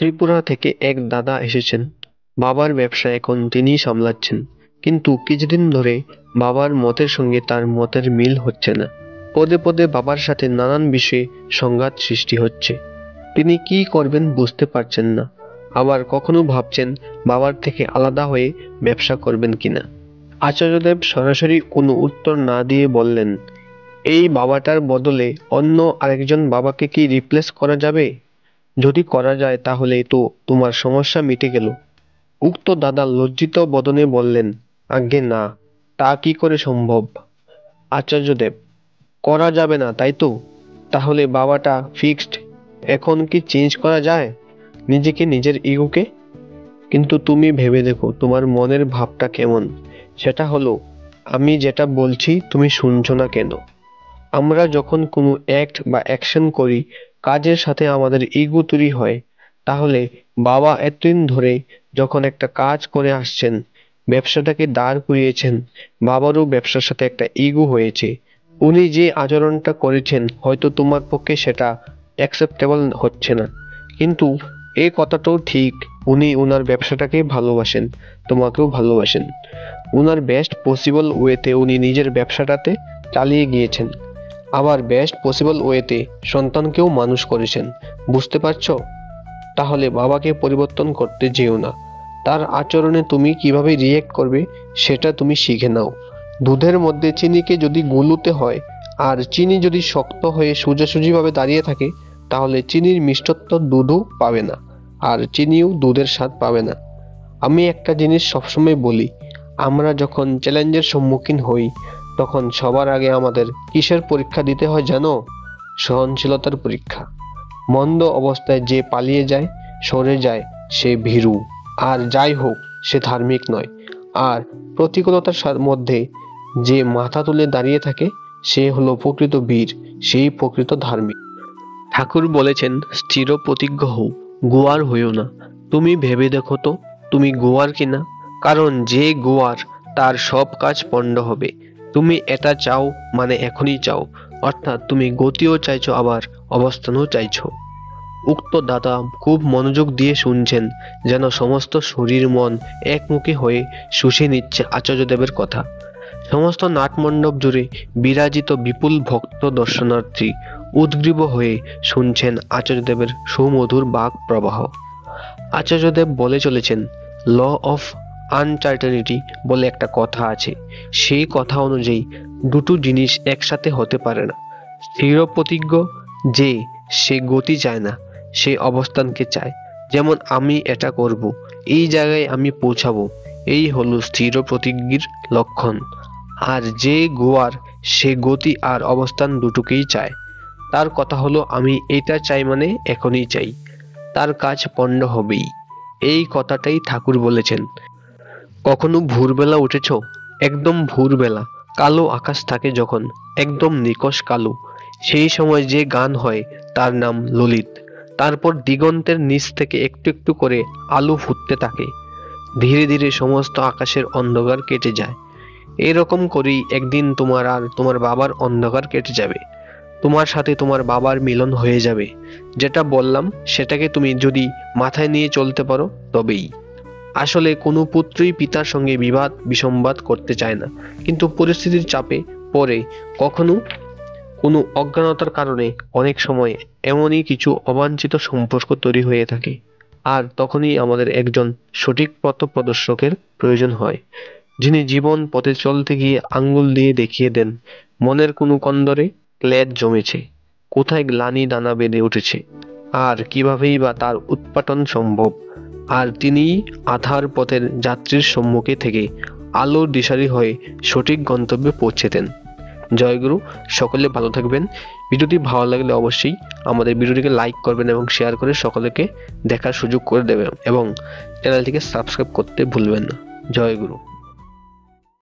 ত্রিপুরা থেকে এক দাদা এসেছেন। বাবার ব্যবসা এখন তিনিই সামলাচ্ছেন, কিন্তু কিছুদিন ধরে বাবার মতের সঙ্গে তার মতের মিল হচ্ছে না। পদে পদে বাবার সাথে নানান বিষয়ে সংঘাত সৃষ্টি হচ্ছে। তিনি কি করবেন বুঝতে পারছেন না। আবার কখনো ভাবছেন বাবার থেকে আলাদা হয়ে ব্যবসা করবেন কিনা। আচার্যদেব সরাসরি কোনো উত্তর না দিয়ে বললেন, এই বাবাটার বদলে অন্য আরেকজন বাবাকে কি রিপ্লেস করা যাবে? যদি করা যায় তাহলে তো তোমার সমস্যা মিটে গেল। উক্ত দাদা লজ্জিত বদনে বললেন, আজ্ঞে না, তা কি করে সম্ভব? আচার্যদেব, করা যাবে না তাই তো? তাহলে বাবাটা ফিক্সড, এখন কি চেঞ্জ করা যায় নিজেকে, নিজের ইগোকে? কিন্তু তুমি ভেবে দেখো তোমার মনের ভাবটা কেমন। সেটা হলো, আমি যেটা বলছি তুমি শুনছো না কেন? আমরা যখন কোনো অ্যাক্ট বা অ্যাকশন করি, কাজের সাথে আমাদের ইগো তৈরি হয়। তাহলে বাবা এতদিন ধরে যখন একটা কাজ করে আসছেন, ব্যবসাটাকে দাঁড় করিয়েছেন, বাবারও ব্যবসার সাথে একটা ইগো হয়েছে। উনি যে আচরণটা করেছেন হয়তো তোমার পক্ষে সেটা অ্যাকসেপ্টেবল হচ্ছে না, কিন্তু এই কথাটাও ঠিক, উনি ওনার ব্যবসাটাকে ভালোবাসেন, তোমাকেও ভালোবাসেন। ওনার বেস্ট পসিবল ওয়েতে উনি নিজের ব্যবসাটাতে চালিয়ে গিয়েছেন, আবার বেস্ট পসিবল ওয়েতে সন্তানকেও মানুষ করেছেন। বুঝতে পারছো? তাহলে বাবাকে পরিবর্তন করতে যেও না। তার আচরণে তুমি কিভাবে রিয়েক্ট করবে সেটা তুমি শিখে নাও। দুধের মধ্যে চিনিকে যদি গুলুতে হয় আর চিনি যদি শক্ত হয়ে সোজাসুজিভাবে দাঁড়িয়ে থাকে, তাহলে চিনির মিষ্টত্ব দুধও পাবে না, আর চিনিও দুধের স্বাদ পাবে না। আমি একটা জিনিস সবসময় বলি, আমরা যখন চ্যালেঞ্জের সম্মুখীন হই তখন সবার আগে আমাদের কিসের পরীক্ষা দিতে হয় জানো? সহনশীলতার পরীক্ষা। মন্দ অবস্থায় যে পালিয়ে যায়, সরে যায়, সে ভীরু। আর যাই হোক, সে ধার্মিক নয়। আর প্রতিকূলতার মধ্যে যে মাথা তুলে দাঁড়িয়ে থাকে, সে হলো প্রকৃত বীর, সেই প্রকৃত ধার্মিক। ঠাকুর বলেছেন, স্থির প্রতিজ্ঞ হও, গোয়ার হইও না। তুমি ভেবে দেখো তো তুমি গোয়ার কিনা? কারণ যে গোয়ার তার সব কাজ পণ্ড হবে। তুমি এটা চাও মানে এখনই চাও, অর্থাৎ তুমি গতিও চাইছো আবার অবস্থানও চাইছো। উক্ত দাদা খুব মনোযোগ দিয়ে শুনছেন, যেন সমস্ত শরীর মন একমুখী হয়ে শুষে নিচ্ছে আচার্যদেবের কথা। সমস্ত নাটমণ্ডপ জুড়ে বিরাজিত বিপুল ভক্ত দর্শনার্থী উদ্গ্রীব হয়ে শুনছেন আচার্যদেবের সুমধুর বাক প্রবাহ। আচার্যদেব বলে চলেছেন, ল অফ আনসার্টেনিটি বলে একটা কথা আছে। সেই কথা অনুযায়ী দুটো জিনিস একসাথে হতে পারে না। স্থির প্রতিজ্ঞ যে, সে গতি চায় না, সে অবস্থানকে চায়। যেমন আমি এটা করব, এই জায়গায় আমি পৌঁছাবো, এই হলো স্থির প্রতিজ্ঞার লক্ষণ। আর যে গোয়ার, সে গতি আর অবস্থান দুটোকেই চায়। তার কথা হলো, আমি এটা চাই মানে এখনই চাই, তার কাজ পণ্ড হবেই। এই কথাটাই ঠাকুর বলেছেন। কখনো ভোরবেলা উঠেছ? একদম ভোরবেলা কালো আকাশ থাকে যখন, একদম নিকষ কালো, সেই সময় যে গান হয় তার নাম ললিত। তারপর দিগন্তের নিচ থেকে একটু একটু করে আলো ফুটতে থাকে, ধীরে ধীরে সমস্ত আকাশের অন্ধকার কেটে যায়। এরকম করেই একদিন তোমার আর তোমার বাবার অন্ধকার কেটে যাবে। তোমার সাথে তোমার বাবার মিলন হয়ে যাবে। যেটা বললাম সেটাকে তুমি যদি মাথায় নিয়ে চলতে পারো তবেই। আসলে কোনো পুত্রই পিতার সঙ্গে বিবাদ বিসম্বাদ করতে চায় না, কিন্তু পরিস্থিতির চাপে পড়ে কখনো কোনো অজ্ঞানতার কারণে অনেক সময় এমনই কিছু অবাঞ্ছিত সম্পর্ক তৈরি হয়ে থাকে। আর তখনই আমাদের একজন সঠিক পথ প্রদর্শকের প্রয়োজন হয়, যিনি জীবন পথে চলতে গিয়ে আঙ্গুল দিয়ে দেখিয়ে দেন মনের কোনো কন্দরে ক্লেদ জমেছে, কোথায় গ্লানি দানা বেঁধে উঠেছে, আর কিভাবেই বা তার উৎপাটন সম্ভব। আর তিনিই আধার পথের যাত্রীর সম্মুখে থেকে আলোর দিশারি হয়ে সঠিক গন্তব্যে পৌঁছে দেন। জয়গুরু। সকলে ভালো থাকবেন। ভিডিওটি ভালো লাগলে অবশ্যই আমাদের ভিডিওটিকে লাইক করবেন এবং শেয়ার করে সকলকে দেখার সুযোগ করে দেবেন, এবং চ্যানেলটিকে সাবস্ক্রাইব করতে ভুলবেন না। জয়গুরু।